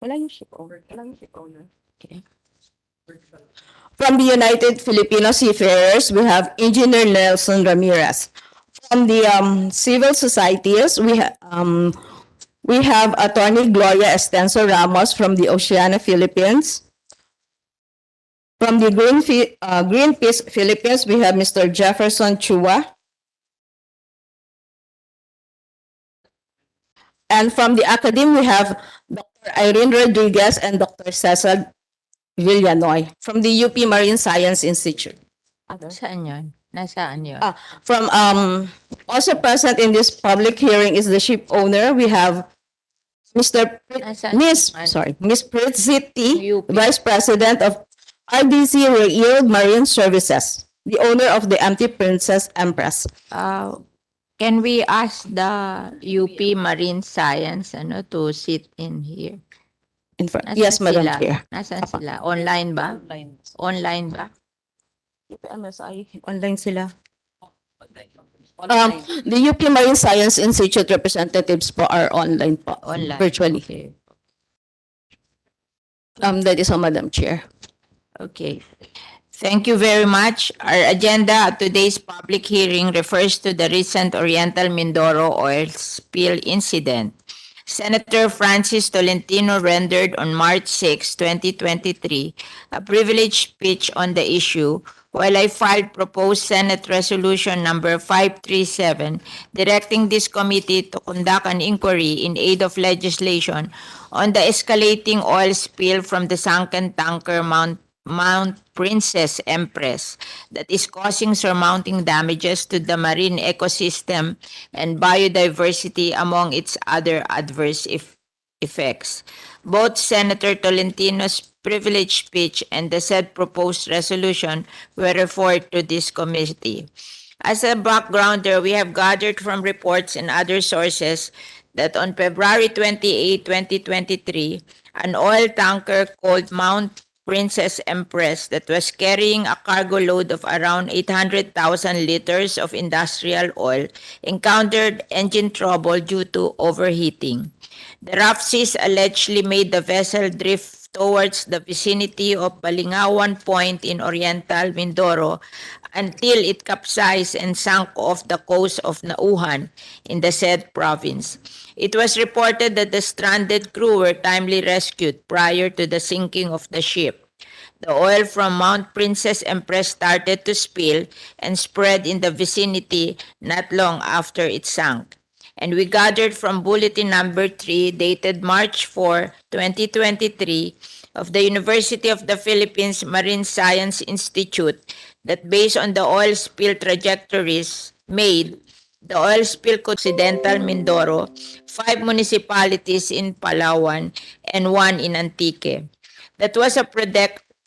Wala yung ship owner. Okay. From the United Filipino Seafarers, we have Engineer Nelson Ramirez. From the civil societies, we have Attorney Gloria Estenso Ramos from the Oceania Philippines. From the Greenpeace Philippines, we have Mr. Jefferson Chua. And from the academy, we have Dr. Irene Rodriguez and Dr. Cecil Villanoy from the UP Marine Science Institute. Saan yun? Nasaan yun? From also present in this public hearing is the ship owner. We have Miss Pritziti, UP. Vice President of RDC Yield Marine Services, the owner of the MT Princess Empress. Can we ask the UP Marine Science to sit in here? Yes, Madam Chair. Nasaan sila? Online ba? Online ba? Online sila. The UP Marine Science Institute representatives po are online po. Online. Virtually. Okay. That is all, Madam Chair. Okay. Thank you very much. Our agenda at today's public hearing refers to the recent Oriental Mindoro oil spill incident. Senator Francis Tolentino rendered on March 6, 2023, a privileged speech on the issue, while I filed proposed Senate Resolution number 537, directing this committee to conduct an inquiry in aid of legislation on the escalating oil spill from the sunken tanker Mount Princess Empress that is causing surmounting damages to the marine ecosystem and biodiversity among its other adverse effects. Both Senator Tolentino's privileged speech and the said proposed resolution were referred to this committee. As a backgrounder, we have gathered from reports and other sources that on February 28, 2023, an oil tanker called Mount Princess Empress that was carrying a cargo load of around 800,000 liters of industrial oil encountered engine trouble due to overheating. The rough seas allegedly made the vessel drift towards the vicinity of Balingawan Point in Oriental Mindoro until it capsized and sank off the coast of Nauhan in the said province. It was reported that the stranded crew were timely rescued prior to the sinking of the ship. The oil from Mount Princess Empress started to spill and spread in the vicinity not long after it sank. And we gathered from Bulletin Number 3, dated March 4, 2023, of the University of the Philippines Marine Science Institute that based on the oil spill trajectories made, the oil spill could Occidental Mindoro, 5 municipalities in Palawan, and 1 in Antique. That was a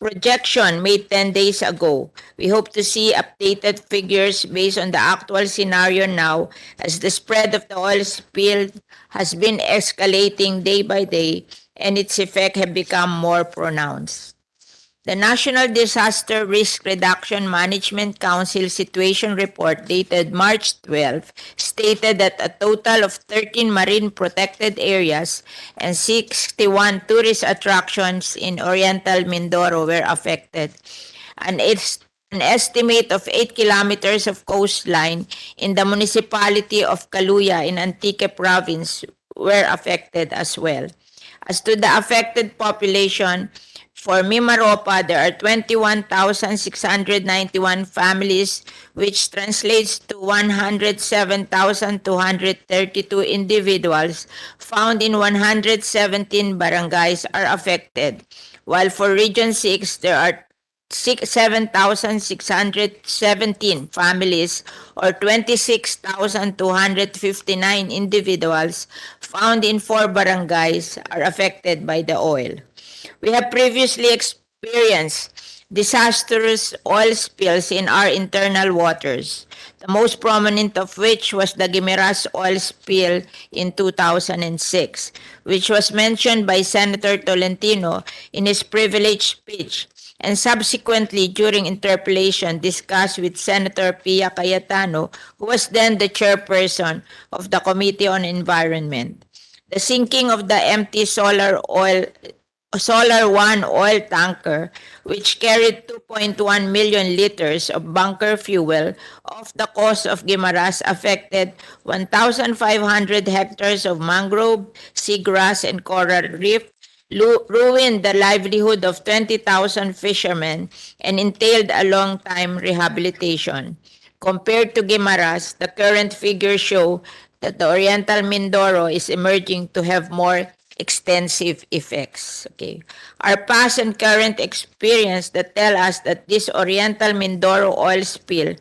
projection made 10 days ago. We hope to see updated figures based on the actual scenario now as the spread of the oil spill has been escalating day by day and its effect have become more pronounced. The National Disaster Risk Reduction Management Council Situation Report dated March 12 stated that a total of 13 marine protected areas and 61 tourist attractions in Oriental Mindoro were affected. An estimate of 8 kilometers of coastline in the municipality of Caluya in Antique Province were affected as well. As to the affected population, for Mimaropa, there are 21,691 families, which translates to 107,232 individuals found in 117 barangays are affected, while for Region 6, there are 7,617 families or 26,259 individuals found in 4 barangays are affected by the oil. We have previously experienced disastrous oil spills in our internal waters, the most prominent of which was the Guimeras oil spill in 2006, which was mentioned by Senator Tolentino in his privileged speech, and subsequently during interpellation discussed with Senator Pia Cayetano, who was then the chairperson of the Committee on Environment. The sinking of the empty Solar One oil tanker, which carried 2.1 million liters of bunker fuel off the coast of Guimaras, affected 1,500 hectares of mangrove, seagrass, and coral reef, ruined the livelihood of 20,000 fishermen, and entailed a long time rehabilitation. Compared to Guimaras, the current figures show that the Oriental Mindoro is emerging to have more extensive effects. Okay. Our past and current experience that tell us that this Oriental Mindoro oil spill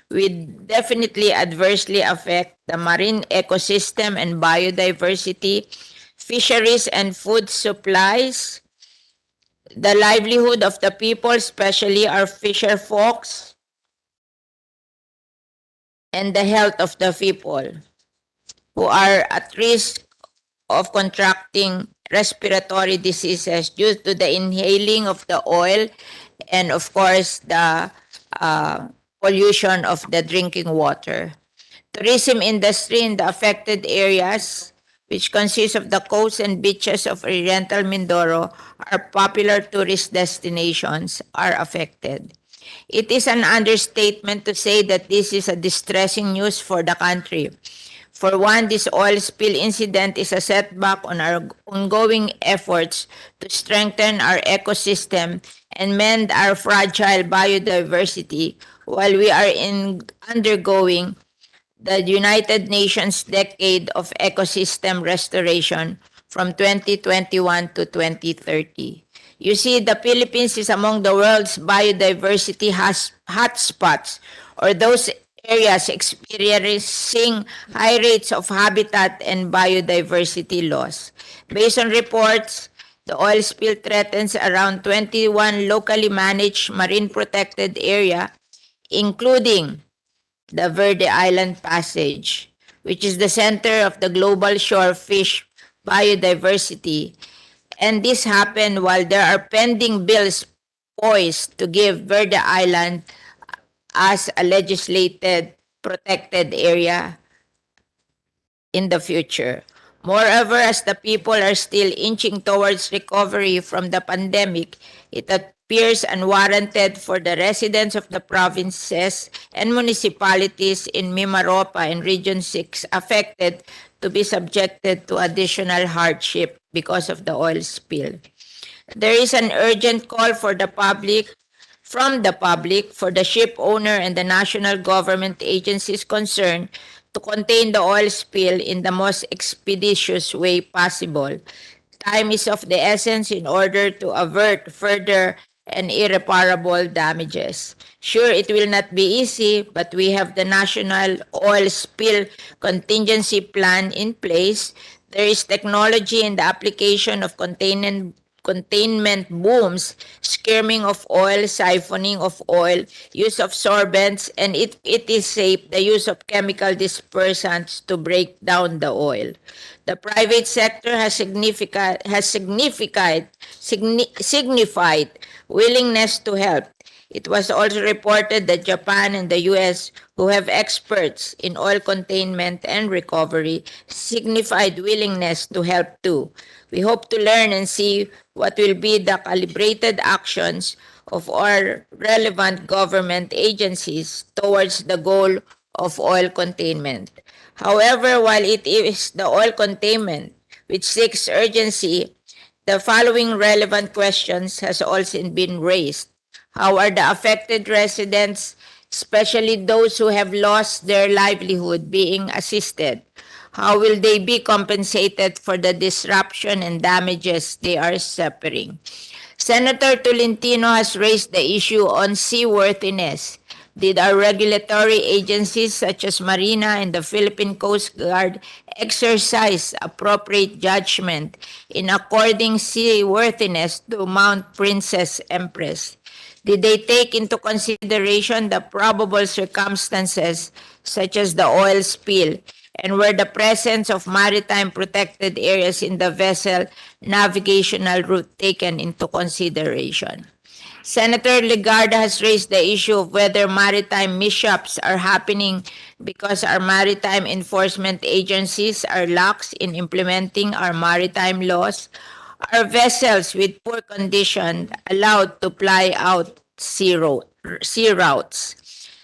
will definitely adversely affect the marine ecosystem and biodiversity, fisheries and food supplies, the livelihood of the people, especially our fisher folks, and the health of the people who are at risk of contracting respiratory diseases due to the inhaling of the oil and of course the pollution of the drinking water. Tourism industry in the affected areas, which consist of the coast and beaches of Oriental Mindoro, are popular tourist destinations, are affected. It is an understatement to say that this is a distressing news for the country. For one, this oil spill incident is a setback on our ongoing efforts to strengthen our ecosystem and mend our fragile biodiversity while we are undergoing the United Nations Decade of Ecosystem Restoration from 2021 to 2030. You see, the Philippines is among the world's biodiversity hotspots, or those areas experiencing high rates of habitat and biodiversity loss. Based on reports, the oil spill threatens around 21 locally managed marine protected area, including the Verde Island Passage, which is the center of the global shore fish biodiversity. And this happened while there are pending bills poised to give Verde Island as a legislated protected area in the future. Moreover, as the people are still inching towards recovery from the pandemic, it appears unwarranted for the residents of the provinces and municipalities in Mimaropa and Region 6 affected to be subjected to additional hardship because of the oil spill. There is an urgent call for the public from the public, for the ship owner and the national government agencies concerned to contain the oil spill in the most expeditious way possible. Time is of the essence in order to avert further and irreparable damages. Sure, it will not be easy, but we have the National Oil Spill Contingency Plan in place. There is technology in the application of containment booms, skimming of oil, siphoning of oil, use of sorbents, and it is safe, the use of chemical dispersants to break down the oil. The private sector has signified willingness to help. It was also reported that Japan and the US, who have experts in oil containment and recovery, signified willingness to help too. We hope to learn and see what will be the calibrated actions of our relevant government agencies towards the goal of oil containment. However, while it is the oil containment which seeks urgency, the following relevant questions has also been raised. How are the affected residents, especially those who have lost their livelihood, being assisted? How will they be compensated for the disruption and damages they are suffering? Senator Tolentino has raised the issue on seaworthiness. Did our regulatory agencies such as Marina and the Philippine Coast Guard exercise appropriate judgment in according seaworthiness to Mount Princess Empress? Did they take into consideration the probable circumstances such as the oil spill, and were the presence of maritime protected areas in the vessel navigational route taken into consideration? Senator Legarda has raised the issue of whether maritime mishaps are happening because our maritime enforcement agencies are lax in implementing our maritime laws, are vessels with poor condition allowed to ply out sea routes?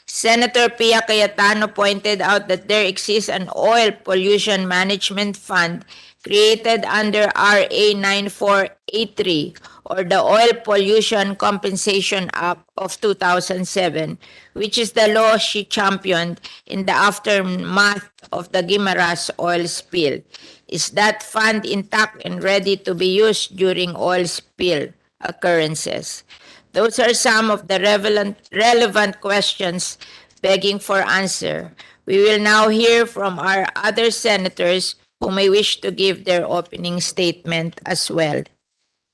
Senator Pia Cayetano pointed out that there exists an oil pollution management fund created under RA 9483, or the Oil Pollution Compensation Act of 2007, which is the law she championed in the aftermath of the Guimaras oil spill. Is that fund intact and ready to be used during oil spill occurrences? Those are some of the relevant questions begging for answer. We will now hear from our other senators who may wish to give their opening statement as well.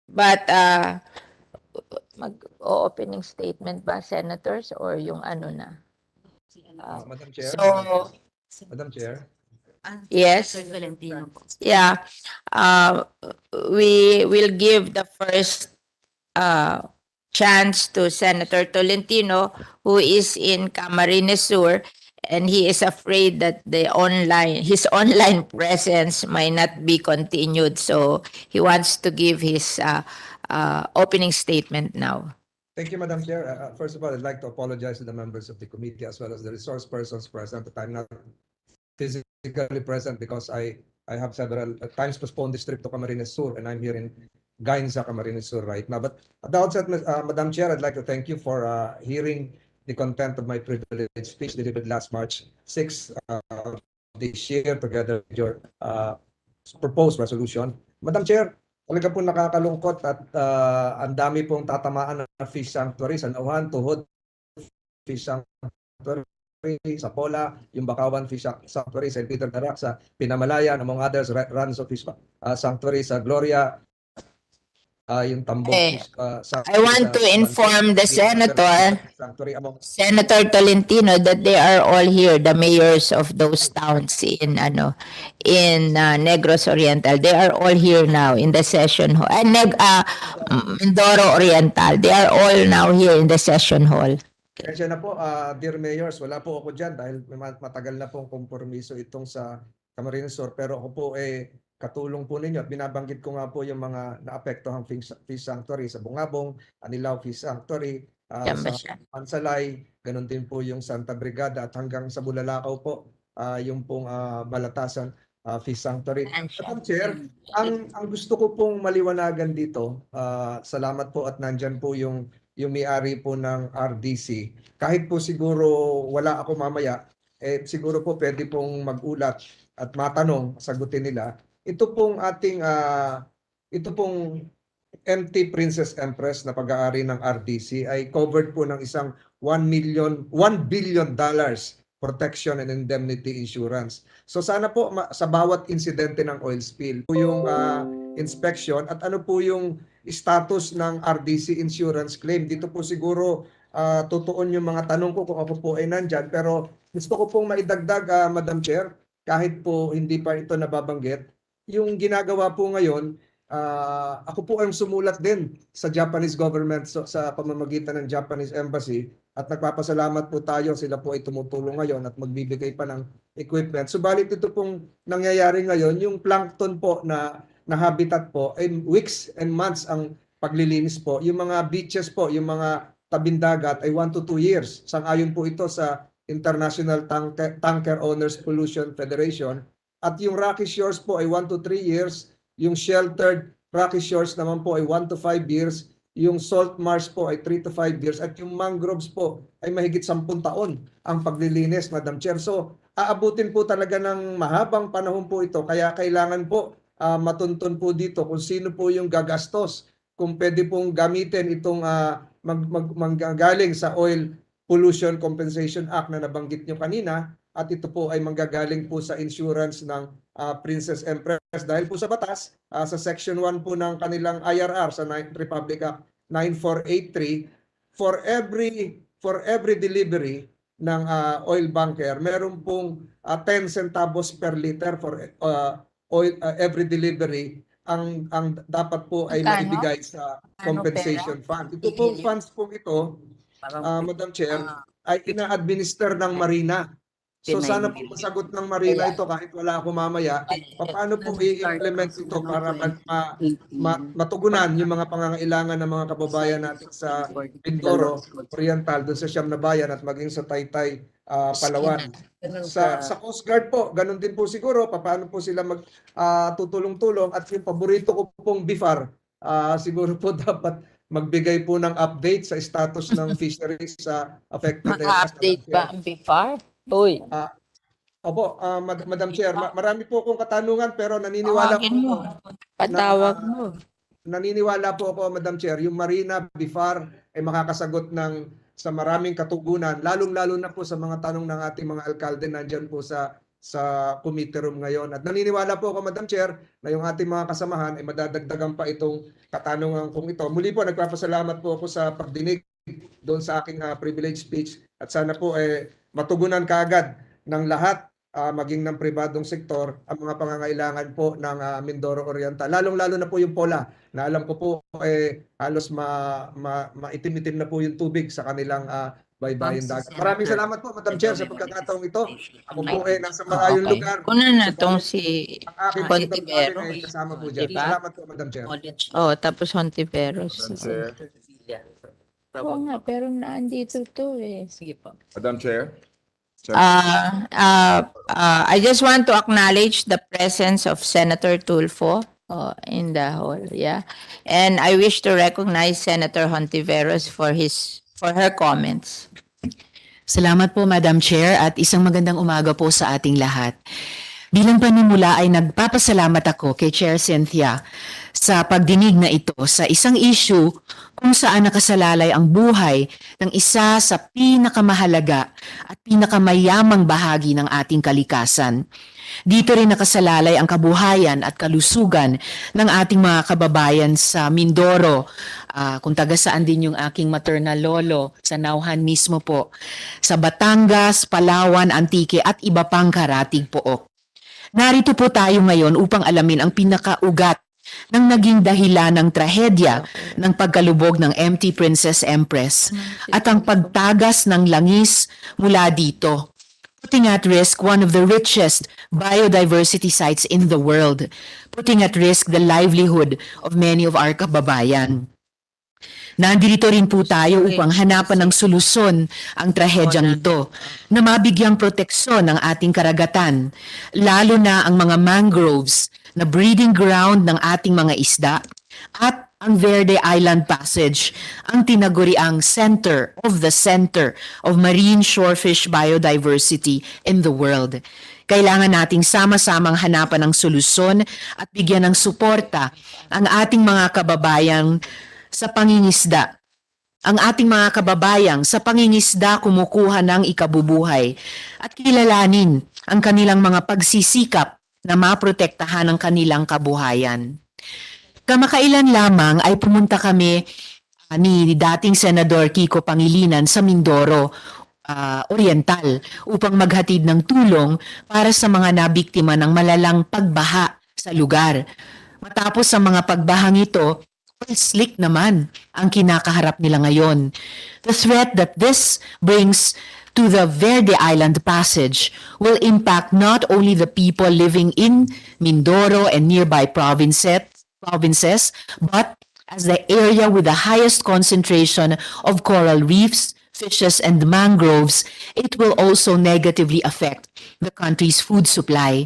But mag-opening statement ba, senators, or yung ano na? Madam Chair, So, Madam Chair, yes. Yeah. Uh, we will give the first chance to Senator Tolentino, who is in Camarines Sur, and he is afraid that his online presence might not be continued. So he wants to give his opening statement now. thank you, Madam Chair. First of all, I'd like to apologize to the members of the committee as well as the resource persons present that I'm not physically present because I have several times postponed this trip to Camarines Sur and I'm here in Gainza, Camarines Sur right now. But at the outset, Madam Chair, I'd like to thank you for hearing the content of my privileged speech delivered last March 6 this year together with your proposed resolution. Madam Chair, talaga po nakakalungkot at ang dami pong tatamaan na fish sanctuaries, sa Nauhan, Tuhod Fish Sanctuary, sa Pola, yung Bakawan Fish Sanctuary, sa Peter Darak, sa Pinamalayan, among others, runs of Fish Sanctuary sa Gloria, yung Tambok Fish I want to inform the senator, Sanctuary, among Senator Tolentino, that they are all here, the mayors of those towns in Negros Oriental. They are all here now in the session hall. Mindoro Oriental. They are all now here in the session hall. Kaya na po, dear mayors, wala po ako dyan dahil matagal na pong kompromiso itong sa Camarines Sur. Pero ako po katulong po ninyo at binabanggit ko nga po yung mga naapektohang fish sanctuary sa Bungabong, Anilao Fish Sanctuary, sa Pansalay, ganun din po yung Santa Brigada at hanggang sa Bulalakaw po, yung pong Balatasan Fish Sanctuary. Madam Chair, ang gusto ko pong maliwanagan dito, salamat po at nandyan po yung may-ari po ng RDC. Kahit po siguro wala ako mamaya, siguro po pwede pong mag-ulat at matanong, sagutin nila. Ito pong ating, ito pong MT Princess Empress na pag-aari ng RDC ay covered po ng isang $1 billion protection and indemnity insurance. So sana po sa bawat insidente ng oil spill, po yung inspection at ano po yung status ng RDC insurance claim. Dito po siguro tutuon yung mga tanong ko kung ako po ay nandyan. Pero gusto ko pong maidagdag, Madam Chair, kahit po hindi pa ito nababanggit, yung ginagawa po ngayon, ako po ay sumulat din sa Japanese government sa pamamagitan ng Japanese Embassy at nagpapasalamat po tayo, sila po ay tumutulong ngayon at magbibigay pa ng equipment. Subalit ito pong nangyayari ngayon, yung plankton po na habitat po ay weeks and months ang paglilinis po. Yung mga beaches po, yung mga tabindagat ay 1 to 2 years. Sang-ayon po ito sa International Tanker Owners Pollution Federation. At yung rocky shores po ay 1 to 3 years. Yung sheltered rocky shores naman po ay 1 to 5 years. Yung salt marsh po ay 3 to 5 years. At yung mangroves po ay mahigit 10 taon ang paglilinis, Madam Chair. So, aabutin po talaga ng mahabang panahon po ito. Kaya kailangan po matuntun po dito kung sino po yung gagastos, kung pwede pong gamitin itong manggagaling sa Oil Pollution Compensation Act na nabanggit nyo kanina, at ito po ay manggagaling po sa insurance ng Princess Empress. Dahil po sa batas, sa Section 1 po ng kanilang IRR sa Republic Act 9483, for every delivery ng oil bunker, meron pong 10 centavos per liter for oil, every delivery ang dapat po ay maibigay sa compensation fund. Ito pong funds po ito, Madam Chair, ay ina-administer ng Marina. So sana po masagot ng Marina ito kahit wala ako mamaya. Paano po i-implement ito para matugunan yung mga pangangailangan ng mga kababayan natin sa Mindoro Oriental, doon sa Siyam na Bayan at maging sa Taytay, Palawan. Sa Coast Guard po, ganun din po siguro, paano po sila tutulong-tulong at yung paborito ko pong BIFAR, siguro po dapat magbigay po ng update sa status ng fisheries sa affected areas. Mag-update ba ang BIFAR? Uy, Opo, Madam Chair, marami po akong katanungan pero naniniwala po tawagin ako mo. Patawag mo. naniniwala po ako, Madam Chair, yung Marina, BIFAR ay makakasagot sa maraming katugunan, lalong-lalo na po sa mga tanong ng ating mga alkalde nandyan po sa committee room ngayon. At naniniwala po ako, Madam Chair, na yung ating mga kasamahan ay madadagdagan pa itong katanungan kong ito. Muli po, nagpapasalamat po ako sa pagdinig doon sa aking privilege speech at sana po matugunan kaagad ng lahat, maging ng pribadong sektor, ang mga pangangailangan po ng Mindoro Oriental. Lalong-lalo na po yung pola, na alam ko po halos maitim-itim na po yung tubig sa kanilang baybayin dagat. Maraming salamat po, Madam Chair, sa pagkakataong ito. Ako po nasa malayong Okay. lugar. Kuna na tong si Ang aking Hontiveros. pagkakataong ay kasama po dyan. Diba? Salamat po, Madam Chair. Oh, tapos Hontiveros. Madam Chair. Oo nga, pero naandito to eh. Sige po. Madam Chair. I just want to acknowledge the presence of Senator Tulfo in the hall, yeah. And I wish to recognize Senator Hontiveros for her comments. Salamat po, Madam Chair, at isang magandang umaga po sa ating lahat. Bilang panimula ay nagpapasalamat ako kay Chair Cynthia sa pagdinig na ito sa isang issue kung saan nakasalalay ang buhay ng isa sa pinakamahalaga at pinakamayamang bahagi ng ating kalikasan. Dito rin nakasalalay ang kabuhayan at kalusugan ng ating mga kababayan sa Mindoro, kung taga saan din yung aking maternal lolo, sa Nauhan mismo po, sa Batangas, Palawan, Antique at iba pang karatig pook. Narito po tayo ngayon upang alamin ang pinakaugat ng naging dahilan ng trahedya ng pagkalubog ng MT Princess Empress at ang pagtagas ng langis mula dito, putting at risk one of the richest biodiversity sites in the world, putting at risk the livelihood of many of our kababayan. Nandito rin po tayo upang hanapan ng solusyon ang trahedyang ito na mabigyang proteksyon ng ating karagatan, lalo na ang mga mangroves na breeding ground ng ating mga isda at ang Verde Island Passage, ang tinaguriang center of marine shorefish biodiversity in the world. Kailangan nating sama-samang hanapan ng solusyon at bigyan ng suporta ang ating mga kababayan sa pangingisda. Ang ating mga kababayang sa pangingisda kumukuha ng ikabubuhay at kilalanin ang kanilang mga pagsisikap na maprotektahan ang kanilang kabuhayan. Kamakailan lamang ay pumunta kami ni dating Senador Kiko Pangilinan sa Mindoro Oriental upang maghatid ng tulong para sa mga nabiktima ng malalang pagbaha sa lugar. Matapos sa mga pagbahang ito, slick naman ang kinakaharap nila ngayon. The threat that this brings to the Verde Island Passage will impact not only the people living in Mindoro and nearby provinces, but as the area with the highest concentration of coral reefs, fishes, and mangroves, it will also negatively affect the country's food supply.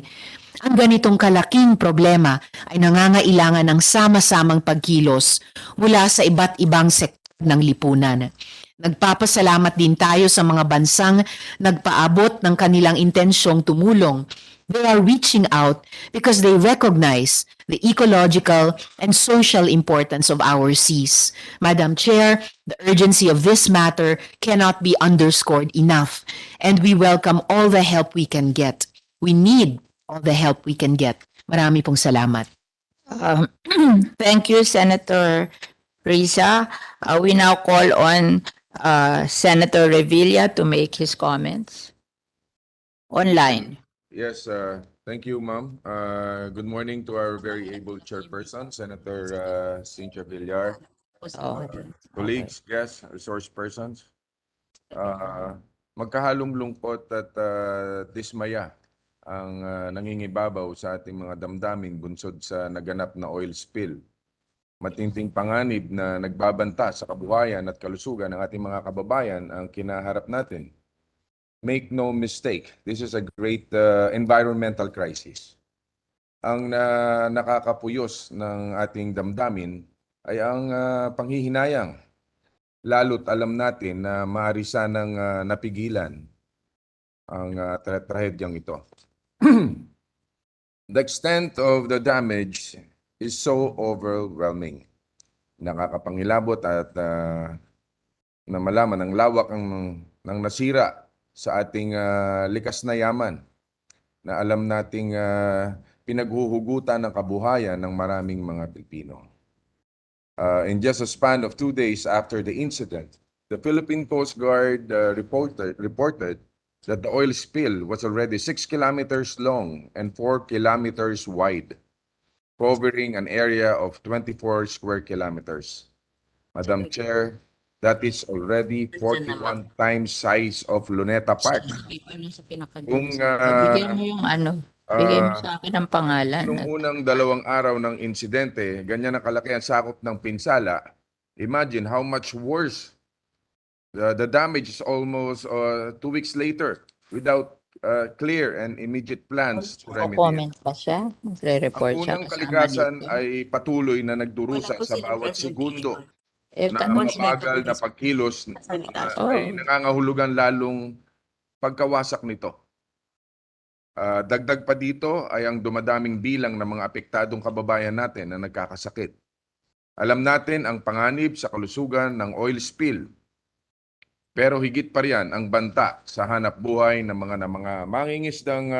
Ang ganitong kalaking problema ay nangangailangan ng sama-samang pagkilos mula sa iba't ibang sektor ng lipunan. Nagpapasalamat din tayo sa mga bansang nagpaabot ng kanilang intensyong tumulong. They are reaching out because they recognize the ecological and social importance of our seas. Madam Chair, the urgency of this matter cannot be underscored enough, and we welcome all the help we can get. We need all the help we can get. Marami pong salamat. Thank you, Senator Risa. We now call on Senator Revilla to make his comments. Online. Yes, thank you, ma'am. Good morning to our very able chairperson, Senator Cynthia Villar, Oh, colleagues, guests, resource persons. magkahalong lungkot at dismaya ang nangingibabaw sa ating mga damdamin bunsod sa naganap na oil spill. Matinding panganib na nagbabanta sa kabuhayan at kalusugan ng ating mga kababayan ang kinaharap natin. Make no mistake, this is a great environmental crisis. Ang nakakapuyos ng ating damdamin ay ang panghihinayang. Lalo't alam natin na maaari sanang napigilan ang trahedyang ito. The extent of the damage is so overwhelming. Nakakapangilabot at na malaman ang lawak ng nasira sa ating likas na yaman na alam nating pinaghuhugutan ng kabuhayan ng maraming mga Pilipino. In just a span of 2 days after the incident, the Philippine Coast Guard reported that the oil spill was already 6 kilometers long and 4 kilometers wide, covering an area of 24 square kilometers. Madam Chair, that is already 41 times size of Luneta Park. Kung Bigyan mo yung bigay mo sa akin ang pangalan. nung unang 2 araw ng insidente, ganyan ang kalaki ang sakop ng pinsala, imagine how much worse the damage is almost 2 weeks later without clear and immediate plans to remedy it. Comment pa siya. Ang Magre-report siya unang kasama kalikasan dito. ay patuloy na nagdurusa sa bawat segundo na tanong mabagal na pagkilos ay nangangahulugan lalong pagkawasak nito. Dagdag pa dito ay ang dumadaming bilang ng mga apektadong kababayan natin na nagkakasakit. Alam natin ang panganib sa kalusugan ng oil spill. Pero higit pa riyan ang banta sa hanap buhay ng mga mangingisdang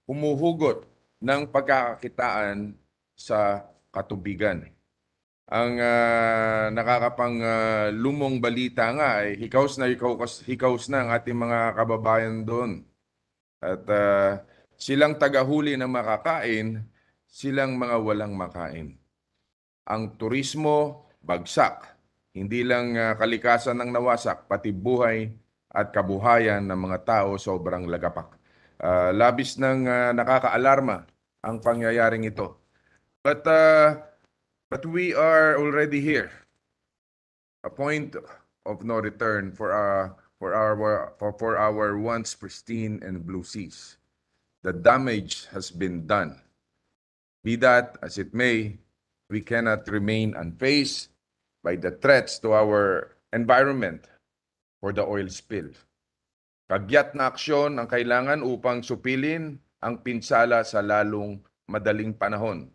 humuhugot ng pagkakakitaan sa katubigan. Ang lumong balita nga ay hikaws na ang ating mga kababayan doon. At silang tagahuli ng makakain, silang mga walang makain. Ang turismo, bagsak. Hindi lang kalikasan ng nawasak, pati buhay at kabuhayan ng mga tao sobrang lagapak. Labis ng nakakaalarma ang pangyayaring ito. But we are already here. A point of no return for our once pristine and blue seas. The damage has been done. Be that as it may, we cannot remain unfazed by the threats to our environment for the oil spill. Kagyat na aksyon ang kailangan upang supilin ang pinsala sa lalong madaling panahon.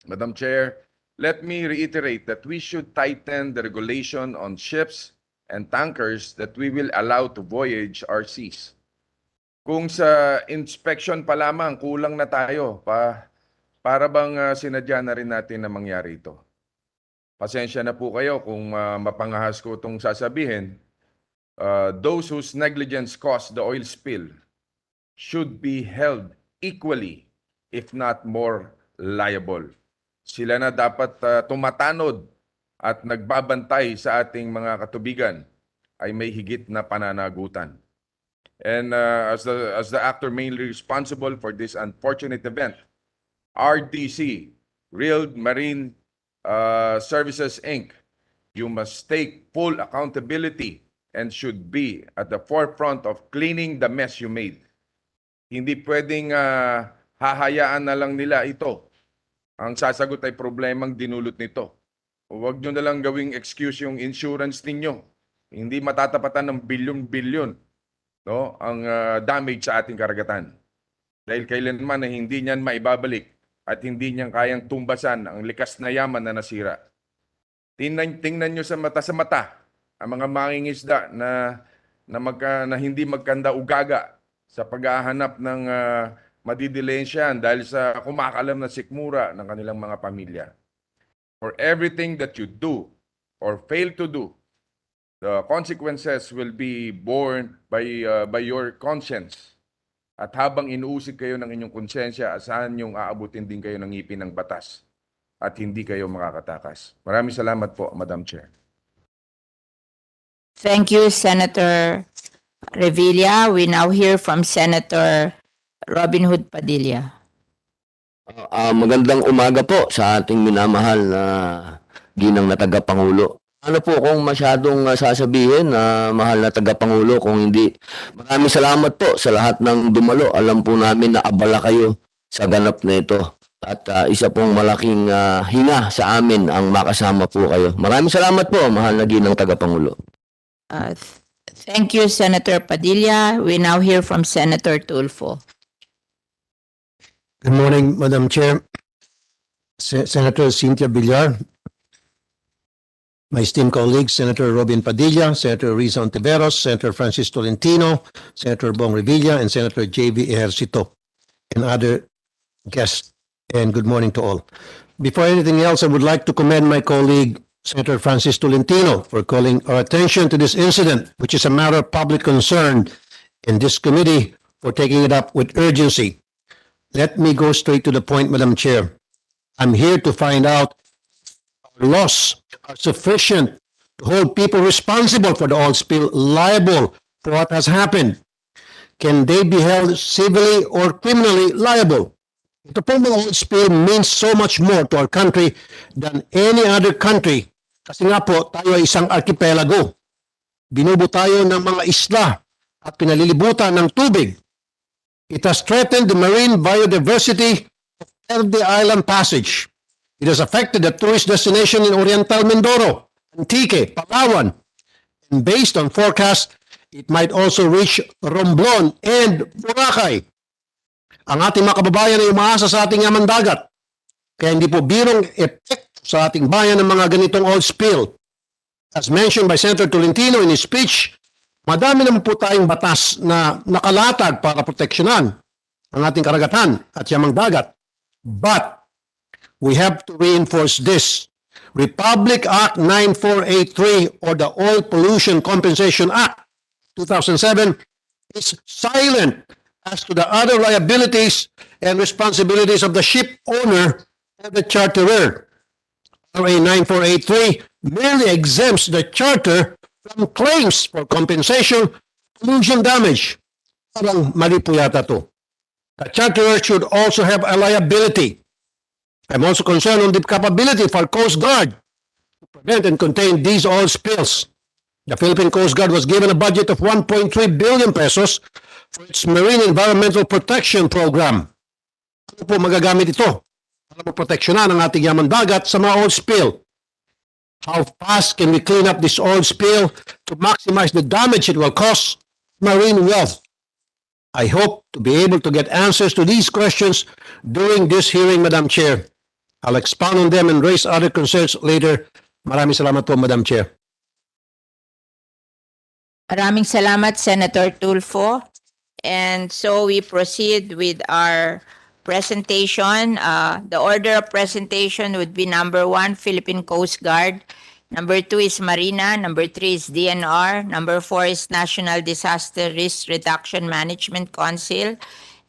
Madam Chair, let me reiterate that we should tighten the regulation on ships and tankers that we will allow to voyage our seas. Kung sa inspection pa lamang, kulang na tayo. Para bang sinadya na rin natin na mangyari ito? Pasensya na po kayo kung mapangahas ko itong sasabihin. Those whose negligence caused the oil spill should be held equally, if not more, liable. Sila na dapat tumatanod at nagbabantay sa ating mga katubigan ay may higit na pananagutan. And as the actor mainly responsible for this unfortunate event, RDC, Real Marine Services Inc., you must take full accountability and should be at the forefront of cleaning the mess you made. Hindi pwedeng hahayaan na lang nila ito. Ang sasagot ay problemang dinulot nito. Huwag nyo na lang gawing excuse yung insurance ninyo. Hindi matatapatan ng bilyon-bilyon, no, ang damage sa ating karagatan. Dahil kailanman na hindi niyan maibabalik at hindi niyan kayang tumbasan ang likas na yaman na nasira. Tingnan nyo sa mata ang mga mangingisda na hindi magkanda ugaga sa paghahanap ng madidilensyahan dahil sa kumakalam na sikmura ng kanilang mga pamilya. For everything that you do or fail to do, the consequences will be borne by your conscience. At habang inuusig kayo ng inyong konsensya, asahan niyong aabutin din kayo ng ngipin ng batas at hindi kayo makakatakas. Maraming salamat po, Madam Chair. Thank you, Senator Revilla. We now hear from Senator Robin Hood Padilla. Magandang umaga po sa ating minamahal na ginang na tagapangulo. Ano po kung masyadong sasabihin na mahal na tagapangulo kung hindi. Maraming salamat po sa lahat ng dumalo. Alam po namin na abala kayo sa ganap na ito. At isa pong malaking hinga sa amin ang makasama po kayo. Maraming salamat po, mahal na ginang tagapangulo. Thank you, Senator Padilla. We now hear from Senator Tulfo. Good morning, Madam Chair. Senator Cynthia Villar, my esteemed colleagues, Senator Robin Padilla, Senator Risa Ontiveros, Senator Francis Tolentino, Senator Bong Revilla, and Senator J.V. Ejercito, and other guests. And good morning to all. Before anything else, I would like to commend my colleague, Senator Francis Tolentino, for calling our attention to this incident, which is a matter of public concern, in this committee for taking it up with urgency. Let me go straight to the point, Madam Chair. I'm here to find out if our laws are sufficient to hold people responsible for the oil spill liable for what has happened. Can they be held civilly or criminally liable? The problem of oil spill means so much more to our country than any other country. Kasi nga po, tayo ay isang archipelago. Binubo tayo ng mga isla at pinalilibutan ng tubig. It has threatened the marine biodiversity of the island passage. It has affected the tourist destination in Oriental Mindoro, Antique, Palawan. And based on forecast, it might also reach Romblon and Boracay. Ang ating mga kababayan ay umaasa sa ating yaman dagat. Kaya hindi po birong epekto sa ating bayan ng mga ganitong oil spill. As mentioned by Senator Tolentino in his speech, madami naman po tayong batas na nakalatag para proteksyonan ang ating karagatan at yamang dagat. But we have to reinforce this. Republic Act 9483 or the Oil Pollution Compensation Act 2007 is silent as to the other liabilities and responsibilities of the ship owner or the charterer. RA 9483 merely exempts the charter from claims for compensation pollution damage. Parang mali po yata to. The charterer should also have a liability. I'm also concerned on the capability of our Coast Guard to prevent and contain these oil spills. The Philippine Coast Guard was given a budget of 1.3 billion pesos for its Marine Environmental Protection Program. Ano po magagamit ito para maproteksyonan ang ating yaman dagat sa mga oil spill? How fast can we clean up this oil spill to maximize the damage it will cause marine wealth? I hope to be able to get answers to these questions during this hearing, Madam Chair. I'll expound on them and raise other concerns later. Maraming salamat po, Madam Chair. Maraming salamat, Senator Tulfo. And so we proceed with our presentation. The order of presentation would be number 1, Philippine Coast Guard. Number 2 is Marina. Number 3 is DNR. Number 4 is National Disaster Risk Reduction Management Council.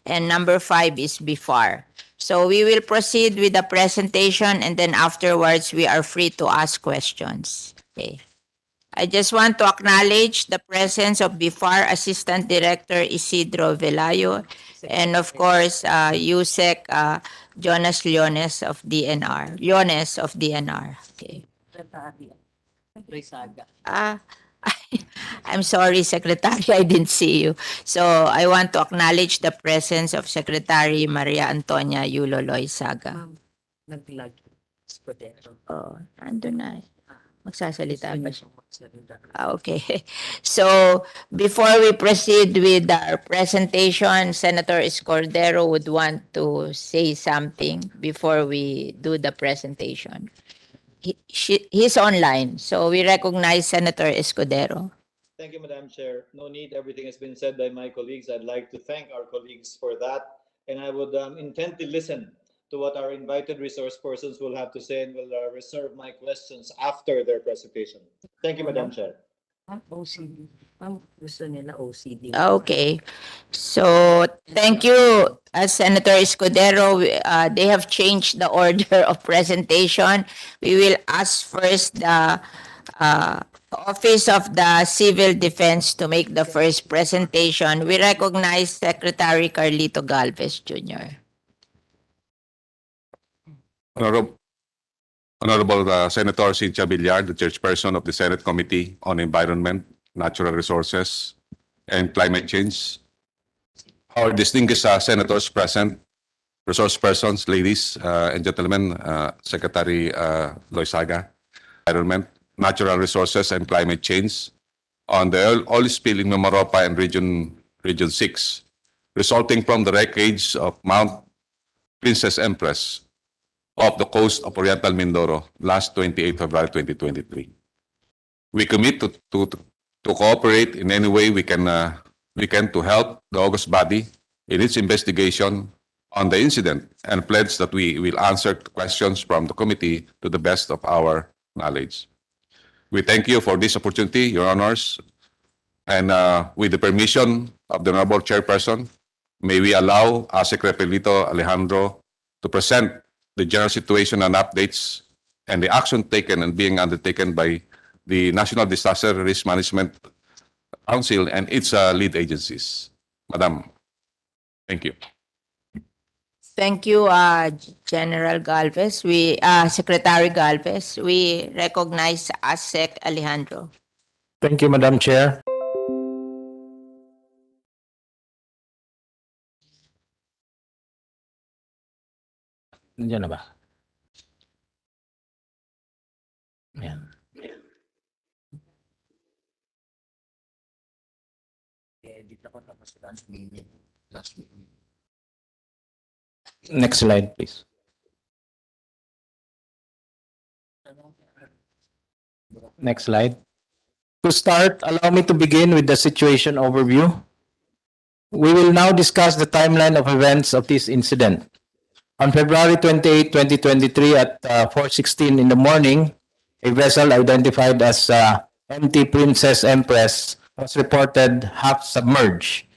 And number 5 is BIFAR. So we will proceed with the presentation and then afterwards we are free to ask questions. Okay. I just want to acknowledge the presence of BIFAR Assistant Director Isidro Velayo and of course USEC Jonas Leones of DNR. Okay. I'm sorry, Secretary, I didn't see you. So I want to acknowledge the presence of Secretary Maria Antonia Yulo Loizaga. Oh, ando na. Magsasalita ba siya? Okay. So, before we proceed with our presentation, Senator Escudero would want to say something before we do the presentation. He's online, so we recognize Senator Escudero. Thank you, Madam Chair. No need. Everything has been said by my colleagues. I'd like to thank our colleagues for that. And I would intently listen to what our invited resource persons will have to say and will reserve my questions after their presentation. Thank you, Madam Chair. OCD. Gusto nila OCD. Okay. So, thank you, Senator Escudero. They have changed the order of presentation. We will ask first the Office of the Civil Defense to make the first presentation. We recognize Secretary Carlito Galvez Jr. Honorable Senator Cynthia Villar, the chairperson of the Senate Committee on Environment, Natural Resources, and Climate Change. Our distinguished senators present, resource persons, ladies and gentlemen, Secretary Loizaga, Environment, Natural Resources, and Climate Change on the oil spill in Mimaropa and Region 6, resulting from the wreckage of Mount Princess Empress off the coast of Oriental Mindoro last 28 February 2023. We commit to cooperate in any way we can to help the August body in its investigation on the incident and pledge that we will answer questions from the committee to the best of our knowledge. We thank you for this opportunity, Your Honors, and with the permission of the Honorable Chairperson, may we allow Secretary Lito Alejandro to present the general situation and updates and the action taken and being undertaken by the National Disaster Risk Management Council and its lead agencies. Madam, thank you. Thank you, General Galvez. Secretary Galvez. We recognize Sec Alejandro. Thank you, Madam Chair. Nandiyan na ba? Ayan. Next slide, please. Next slide. To start, allow me to begin with the situation overview. We will now discuss the timeline of events of this incident. On February 28, 2023 at 4:16 in the morning, a vessel identified as MT Princess Empress was reported half submerged.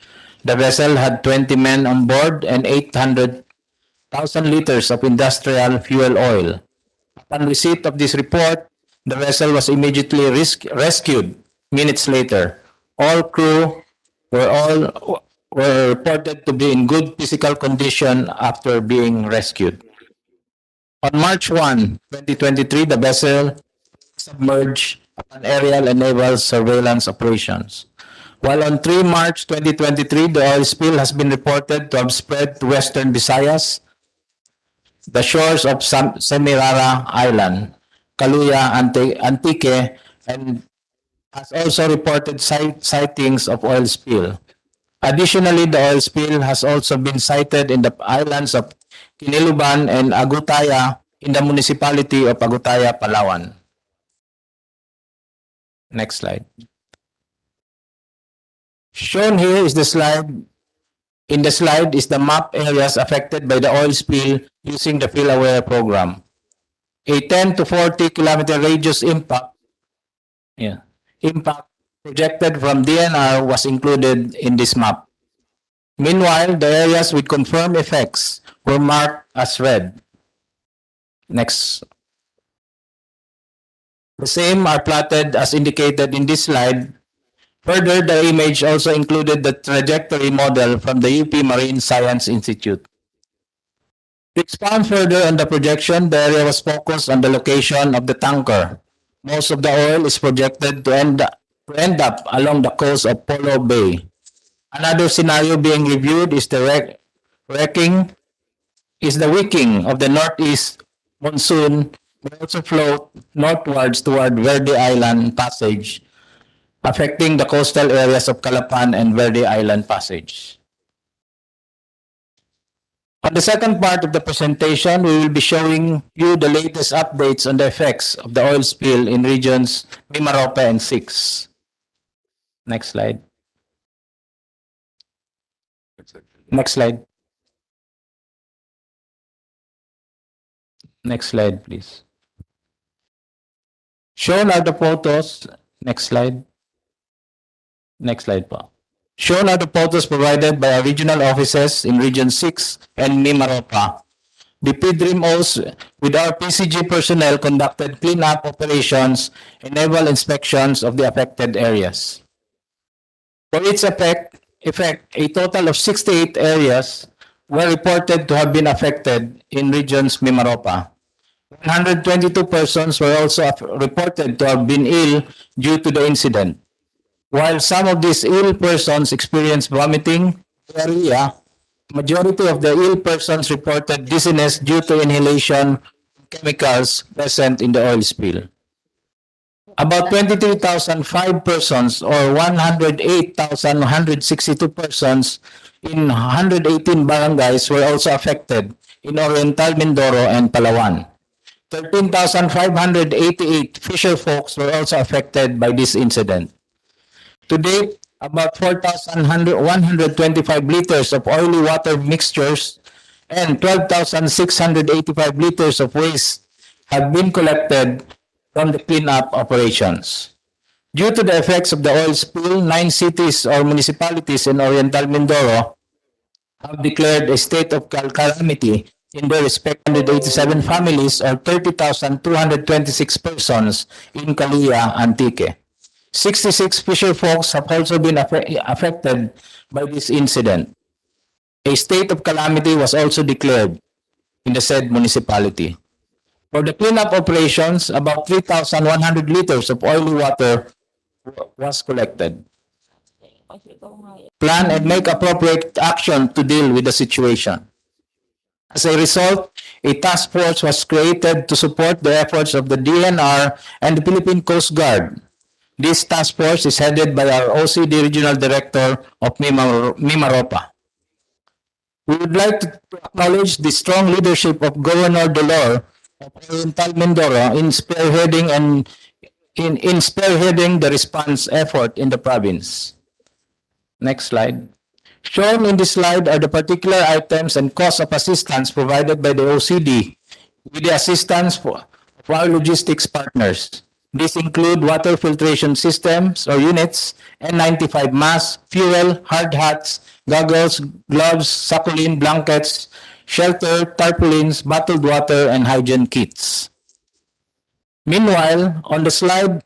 The vessel had 20 men on board and 800,000 liters of industrial fuel oil. Upon receipt of this report, the vessel was immediately rescued minutes later. All crew were reported to be in good physical condition after being rescued. On March 1, 2023, the vessel submerged upon aerial and naval surveillance operations. While on 3 March 2023, the oil spill has been reported to have spread to Western Visayas, the shores of Semirara Island, Kaluya, Antique, and has also reported sightings of oil spill. Additionally, the oil spill has also been sighted in the islands of Kiniluban and Agutaya in the municipality of Agutaya, Palawan. Next slide. Shown here is the slide. In the slide is the map areas affected by the oil spill using the Fill-Aware program. A 10 to 40 kilometer radius impact projected from DNR was included in this map. Meanwhile, the areas with confirmed effects were marked as red. Next. The same are plotted as indicated in this slide. Further, the image also included the trajectory model from the UP Marine Science Institute. To expand further on the projection, the area was focused on the location of the tanker. Most of the oil is projected to end up along the coast of Polo Bay. Another scenario being reviewed is the wicking of the northeast monsoon will also flow northwards toward Verde Island Passage, affecting the coastal areas of Calapan and Verde Island Passage. On the second part of the presentation, we will be showing you the latest updates on the effects of the oil spill in regions Mimaropa and 6. Next slide. Next slide. Next slide, please. Shown are the photos. Next slide. Next slide po. Shown are the photos provided by our regional offices in Region 6 and Mimaropa. the PDRIMOs with our PCG personnel conducted cleanup operations and naval inspections of the affected areas. For its effect, a total of 68 areas were reported to have been affected in regions Mimaropa. 122 persons were also reported to have been ill due to the incident. While some of these ill persons experienced vomiting, diarrhea, majority of the ill persons reported dizziness due to inhalation of chemicals present in the oil spill. About 23,005 persons or 108,162 persons in 118 barangays were also affected in Oriental Mindoro and Palawan. 13,588 fisher folks were also affected by this incident. To date, about 4,125 liters of oily water mixtures and 12,685 liters of waste have been collected from the cleanup operations. Due to the effects of the oil spill, 9 cities or municipalities in Oriental Mindoro have declared a state of calamity in their respective 187 families or 30,226 persons in Calilla, Antique. 66 fisher folks have also been affected by this incident. A state of calamity was also declared in the said municipality. For the cleanup operations, about 3,100 liters of oily water was collected. Plan and make appropriate action to deal with the situation. As a result, a task force was created to support the efforts of the DNR and the Philippine Coast Guard. This task force is headed by our OCD Regional Director of Mimaropa. We would like to acknowledge the strong leadership of Governor Delor of Oriental Mindoro in spearheading the response effort in the province. Next slide. Shown in this slide are the particular items and cost of assistance provided by the OCD with the assistance of our logistics partners. These include water filtration systems or units, N95 masks, fuel, hard hats, goggles, gloves, suckling, blankets, shelter, tarpaulins, bottled water, and hygiene kits. Meanwhile, on the slide,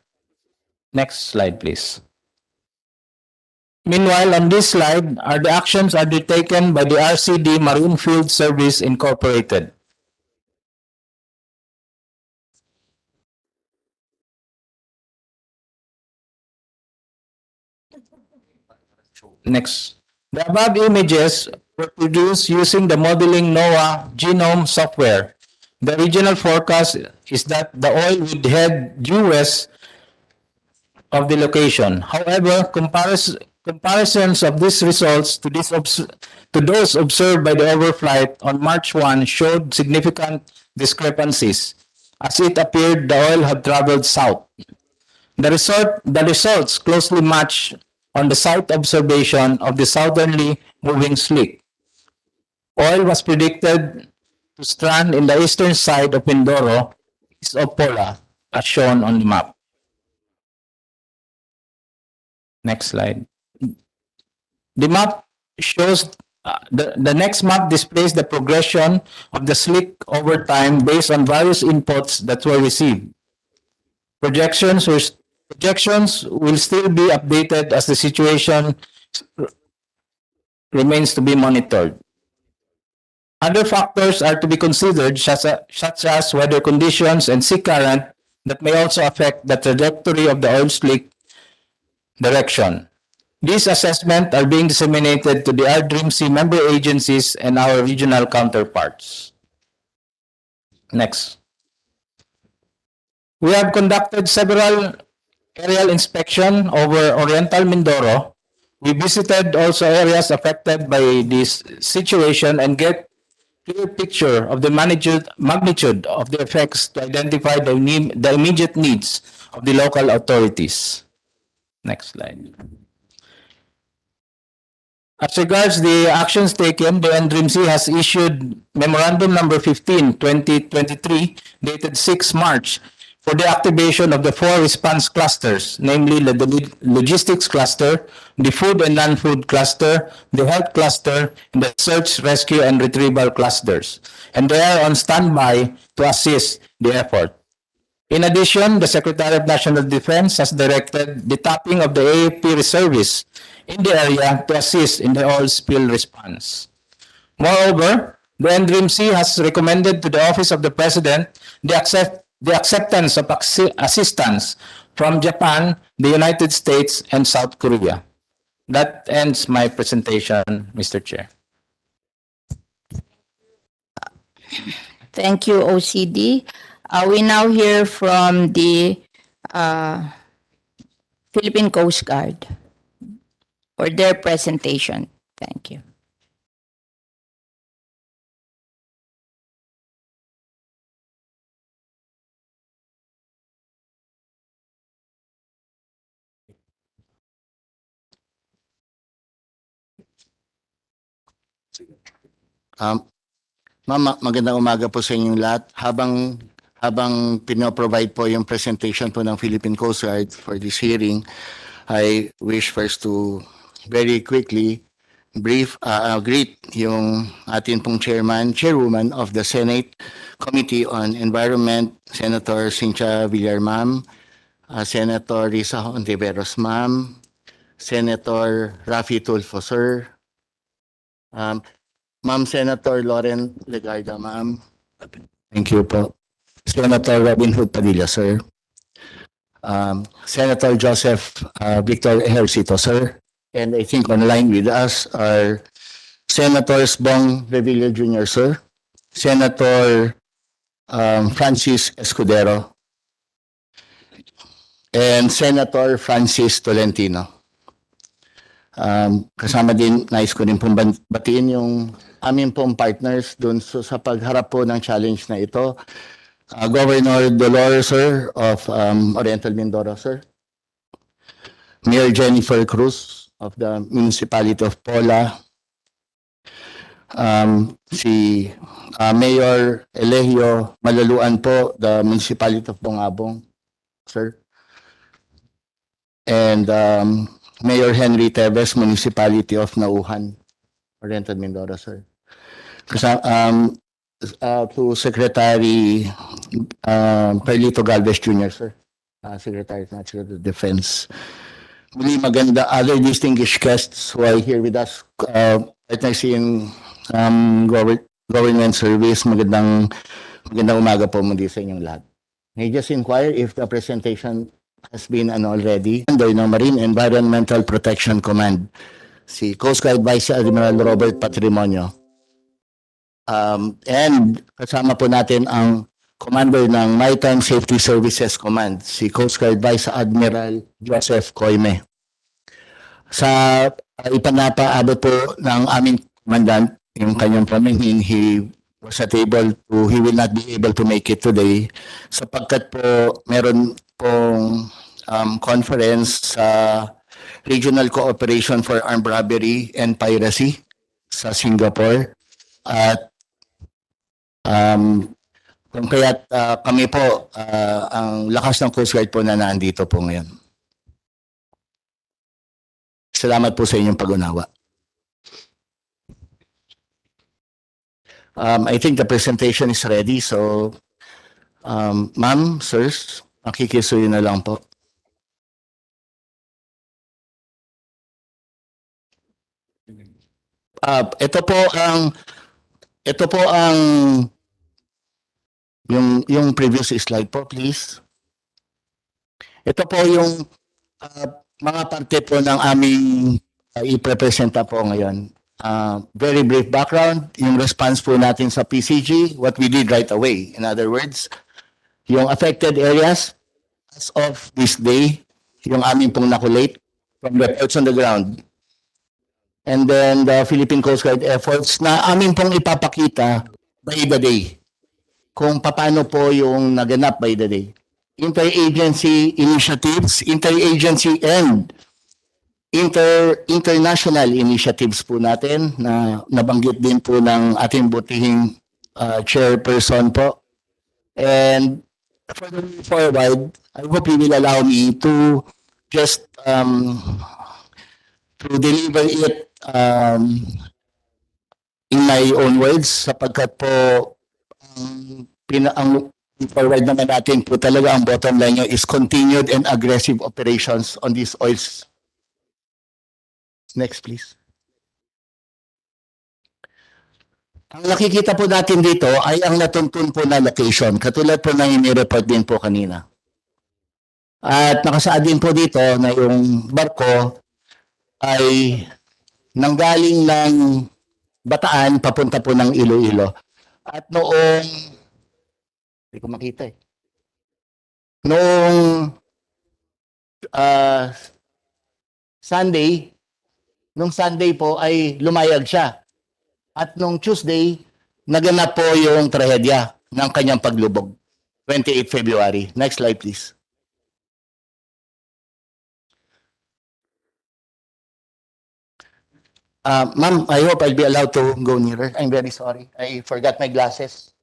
next slide please. Meanwhile, on this slide are the actions undertaken by the RCD Marine Field Service Incorporated. Next. The above images were produced using the modeling NOAA genome software. The regional forecast is that the oil would head due west of the location. However, comparisons of these results to those observed by the overflight on March 1 showed significant discrepancies, as it appeared the oil had traveled south. The results closely match on the site observation of the southerly moving slick. Oil was predicted to strand in the eastern side of Mindoro, east of Pola, as shown on the map. Next slide. The map shows, the next map displays the progression of the slick over time based on various inputs that were received. Projections will still be updated as the situation remains to be monitored. Other factors are to be considered, such as weather conditions and sea current, that may also affect the trajectory of the oil slick direction. These assessments are being disseminated to the RDRIMC member agencies and our regional counterparts. Next. We have conducted several aerial inspection over Oriental Mindoro. We visited also areas affected by this situation and get clear picture of the magnitude of the effects to identify the immediate needs of the local authorities. Next slide. As regards the actions taken, the NDRIMC has issued Memorandum Number 15, 2023, dated 6 March, for the activation of the 4 response clusters, namely the logistics cluster, the food and non-food cluster, the health cluster, and the search, rescue, and retrieval clusters. And they are on standby to assist the effort. In addition, the Secretary of National Defense has directed the tapping of the AFP reservists in the area to assist in the oil spill response. Moreover, the NDRIMC has recommended to the Office of the President the acceptance of assistance from Japan, the United States, and South Korea. That ends my presentation, Mr. Chair. Thank you, OCD. We now hear from the Philippine Coast Guard for their presentation. Thank you. Ma'am, magandang umaga po sa inyong lahat. Habang pinoprovide po yung presentation po ng Philippine Coast Guard for this hearing, I wish first to very quickly greet yung atin pong chairwoman of the Senate Committee on Environment, Senator Cynthia Villar ma'am, Senator Risa Hontiveros ma'am, Senator Raffy Tulfo sir, Ma'am Senator Lauren Legarda, ma'am. Thank you po. Senator Robin Hood Padilla, sir. Senator Joseph Victor Ejercito, sir. And I think online with us are Senators Bong Revilla Jr., sir. Senator Francis Escudero. And Senator Francis Tolentino. Kasama din, nais ko rin pong batiin yung aming pong partners dun sa pagharap po ng challenge na ito. Governor Dolores, sir, of Oriental Mindoro, sir. Mayor Jennifer Cruz of the Municipality of Pola. Si Mayor Elegio Malaluan po, the Municipality of Bongabong, sir. And Mayor Henry Teves, Municipality of Nauhan, Oriental Mindoro, sir. To Secretary Perlito Galvez Jr., sir, Secretary of National Defense. Muli maganda, other distinguished guests who are here with us, partners in government service, magandang umaga po muli sa inyong lahat. May just inquire if the presentation has been already under ng Marine Environmental Protection Command, si Coast Guard Vice Admiral Robert Patrimonio. And kasama po natin ang Commander ng Maritime Safety Services Command, si Coast Guard Vice Admiral Joseph Coime. Sa ipanapaabot po ng aming commandant, yung kanyang pamingin, he will not be able to make it today sapagkat po meron pong conference sa Regional Cooperation for Armed Robbery and Piracy sa Singapore. At kung kaya't kami po, ang lakas ng Coast Guard po na nandito po ngayon. Salamat po sa inyong pag-unawa. I think the presentation is ready, so ma'am, sirs, makikisuyo na lang po. Ito po ang yung previous slide po, please. Ito po yung mga parte po ng aming iprepresenta po ngayon. Very brief background, yung response po natin sa PCG, what we did right away. In other words, yung affected areas, as of this day, yung aming pong nakulate from reports on the ground. And then the Philippine Coast Guard efforts na aming pong ipapakita by the day. Kung paano po yung naganap by the day. Interagency initiatives, interagency and international initiatives po natin na nabanggit din po ng ating butihing chairperson po. And for the way forward, I hope you will allow me to just to deliver it in my own words sapagkat po ang forward naman natin po talaga ang bottom line nyo is continued and aggressive operations on these oils. Next please. Ang nakikita po natin dito ay ang natuntun po na location. Katulad po ng ini-report din po kanina. At nakasaad din po dito na yung barko ay nanggaling ng Bataan papunta po ng Iloilo. At noong, hindi ko makita eh. Noong nung Sunday po ay lumayag siya. At nung Tuesday, naganap po yung trahedya ng kanyang paglubog. 28 February. Next slide please. Ma'am, I hope I'll be allowed to go nearer. I'm very sorry. I forgot my glasses.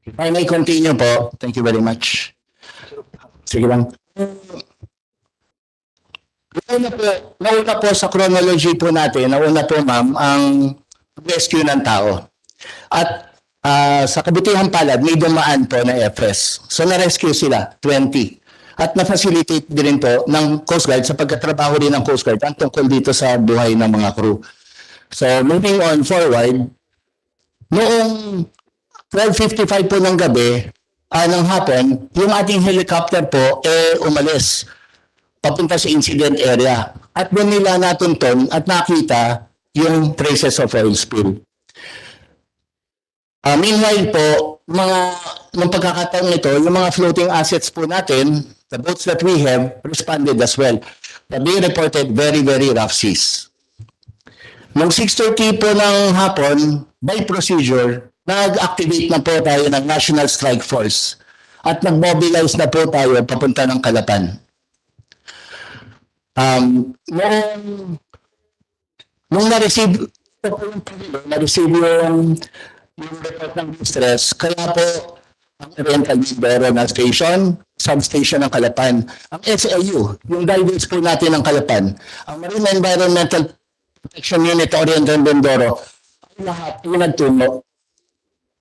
If I may continue po, thank you very much. Sige lang. Nauna po sa chronology po natin, nauna po ma'am, ang rescue ng tao. At sa kabutihan palad, may dumaan po na Empress. So na-rescue sila, 20. At na-facilitate din po ng Coast Guard sa pagkatrabaho din ng Coast Guard ang tungkol dito sa buhay ng mga crew. So moving on forward, noong 12:55 po ng gabi, ng hapon, yung ating helicopter po umalis papunta sa incident area. At doon nila natuntun at nakita yung traces of oil spill. Meanwhile po, nung pagkakataon nito, yung mga floating assets po natin, the boats that we have, responded as well. But they reported very, very rough seas. Noong 6:30 po ng hapon, by procedure, nag-activate na po tayo ng National Strike Force at nag-mobilize na po tayo papunta ng Calapan. Nung na-receive yung report ng distress, kaya po ang Oriental Mindoro na station, substation ng Calapan, ang SAU, yung guidance po natin ng Calapan, ang Marine Environmental Protection Unit Oriental Mindoro, ay lahat yung nagtuno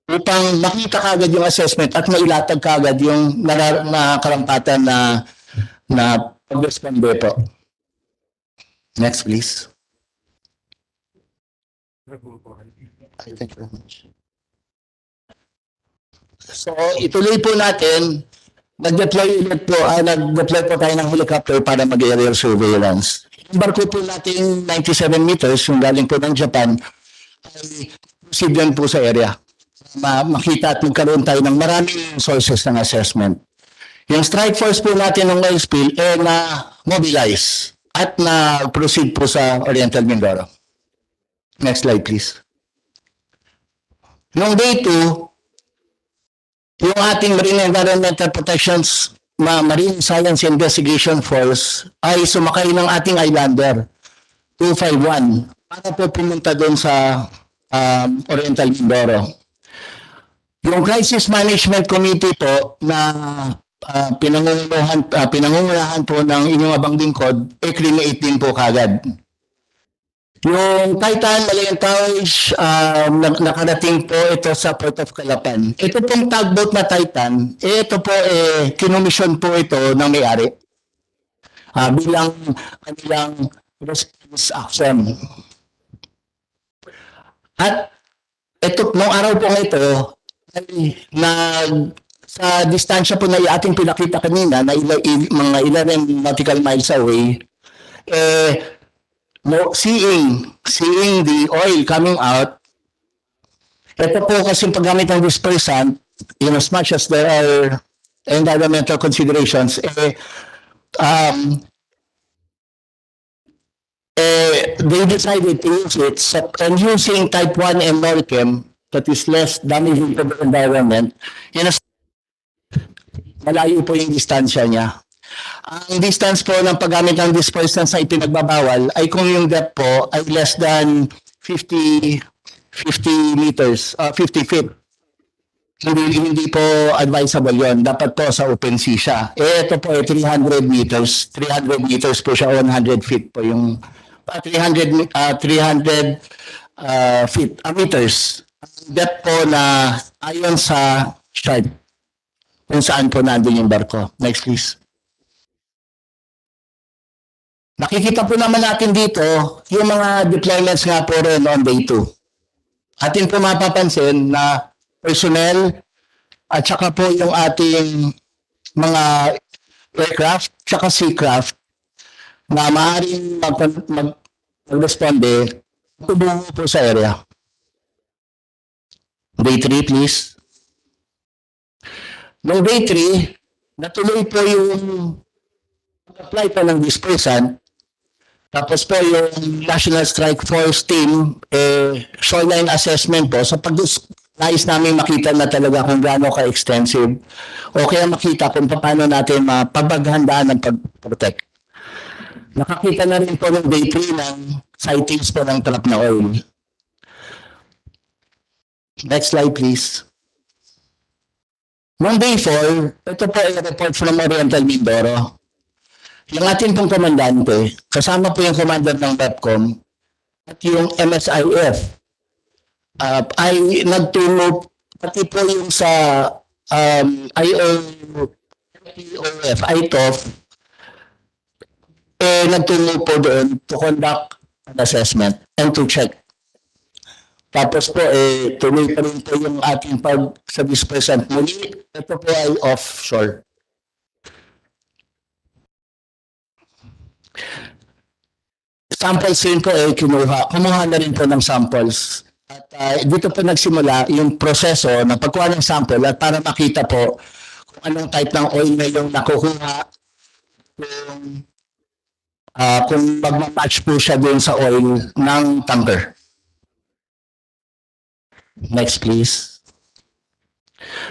upang makita kagad yung assessment at mailatag kagad yung nakarampatan na pag-responde po. Next please. Thank you very much. So ituloy po natin, nag-deploy po tayo ng helicopter para mag-aerial surveillance. Yung barko po natin 97 meters, yung galing po ng Japan, ay proceed po sa area. Makita at magkaroon tayo ng maraming sources ng assessment. Yung strike force po natin ng oil spill na-mobilize at na-proceed po sa Oriental Mindoro. Next slide please. Noong day 2, yung ating Marine Environmental Protections Marine Science Investigation Force ay sumakay ng ating Islander 251 para po pumunta doon sa Oriental Mindoro. Yung Crisis Management Committee po na pinangungunahan po ng inyong abang lingkod, create din po kagad. Yung Titan Malayan Towers, nakarating po ito sa Port of Calapan. Ito pong tugboat na Titan, ito po kinumisyon po ito ng may-ari bilang kanilang response action. At ito, nung araw po ito, ay sa distansya po na ating pinakita kanina, na mga 11 nautical miles away, seeing the oil coming out, ito po kasi paggamit ng dispersant, in as much as there are environmental considerations, they decided to use it, and using type 1 MORChem that is less damaging to the environment, malayo po yung distansya niya. Ang distance po ng paggamit ng dispersants na ipinagbabawal ay kung yung depth po ay less than 50 meters, 50 feet. Hindi po advisable yon. Dapat po sa open sea siya. Ito po ay 300 meters. 300 meters po siya, 100 feet po yung 300 feet, meters. Depth po na ayon sa chart kung saan po nandun yung barko. Next please. Nakikita po naman natin dito yung mga deployments nga po rin on day 2. Atin po mapapansin na personnel at saka po yung ating mga aircraft saka seacraft na maaaring mag-responde tubungo po sa area. Day 3 please. Noong day 3, natuloy po yung apply po ng dispersant. Tapos po yung National Strike Force Team, shoreline assessment po. So pag nais namin makita na talaga kung gaano ka-extensive o kaya makita kung paano natin mapapaghandaan ng pag-protect. Nakakita na rin po ng day 3 ng sightings po ng trap na oil. Next slide please. Noong day 4, ito po ay report from Oriental Mindoro. Yung ating pong komandante, kasama po yung commander ng DEPCOM at yung MSIF ay nagtulog pati po yung sa ITOF nagtulog po doon to conduct an assessment and to check. Tapos po tuloy pa rin po yung ating sa dispersant. Muli, ito po ay offshore. Samples rin po kumuha na rin po ng samples. At dito po nagsimula yung proseso ng pagkuha ng sample at para makita po kung anong type ng oil na yung nakukuha, kung magmamatch po siya dun sa oil ng tanker. Next please.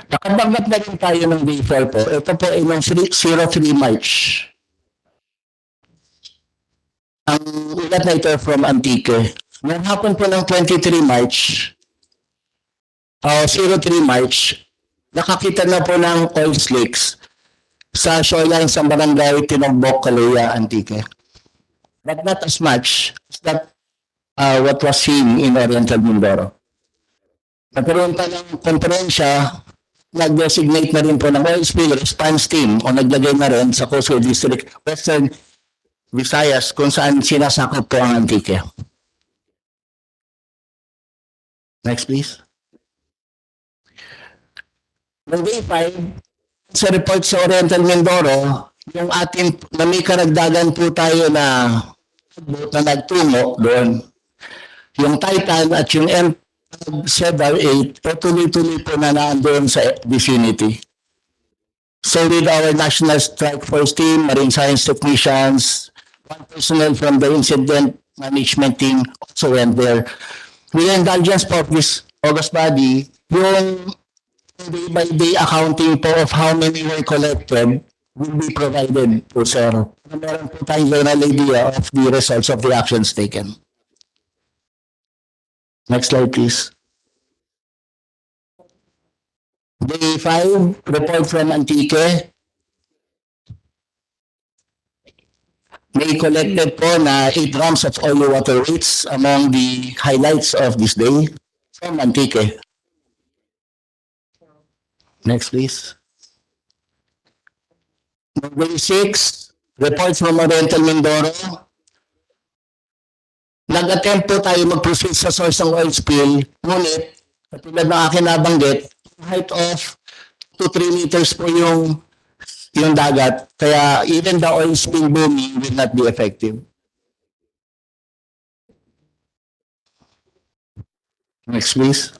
Nakabanggap na rin tayo ng day 4 po. Ito po ay ng 03 March. Ang ulat na ito from Antique. Noong hapon po ng 23 March, 03 March, nakakita na po ng oil slicks sa shoreline sa barangay Tinogbok, Calaya, Antique. But not as much as that what was seen in Oriental Mindoro. Nagkaroon pa ng konferensya, nag-designate na rin po ng oil spill response team o naglagay na rin sa Coastal District, Western Visayas, kung saan sinasakop po ang Antique. Next please. Noong day 5, sa report sa Oriental Mindoro, yung ating na may karagdagan po tayo na nagtungo doon. Yung Titan at yung M708, tuloy-tuloy po na naandoon sa vicinity. So with our National Strike Force Team, Marine Science Technicians, one personnel from the Incident Management Team also went there. With the indulgence po of this August body, yung day-by-day accounting po of how many were collected will be provided po, sir. Meron po tayong general idea of the results of the actions taken. Next slide, please. Day 5, report from Antique. May collected po na 8 grams of oil water weights among the highlights of this day from Antique. Next, please. Day 6, report from Oriental Mindoro. Nag-attempt po tayo mag-proceed sa source ng oil spill, ngunit, katulad ng akin nabanggit, height of 2-3 meters po yung dagat, kaya even the oil spill booming will not be effective. Next please.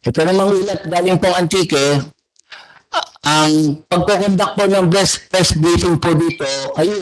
Ito namang ulat galing pong Antique. Ang pagkukondak po ng press briefing po dito ay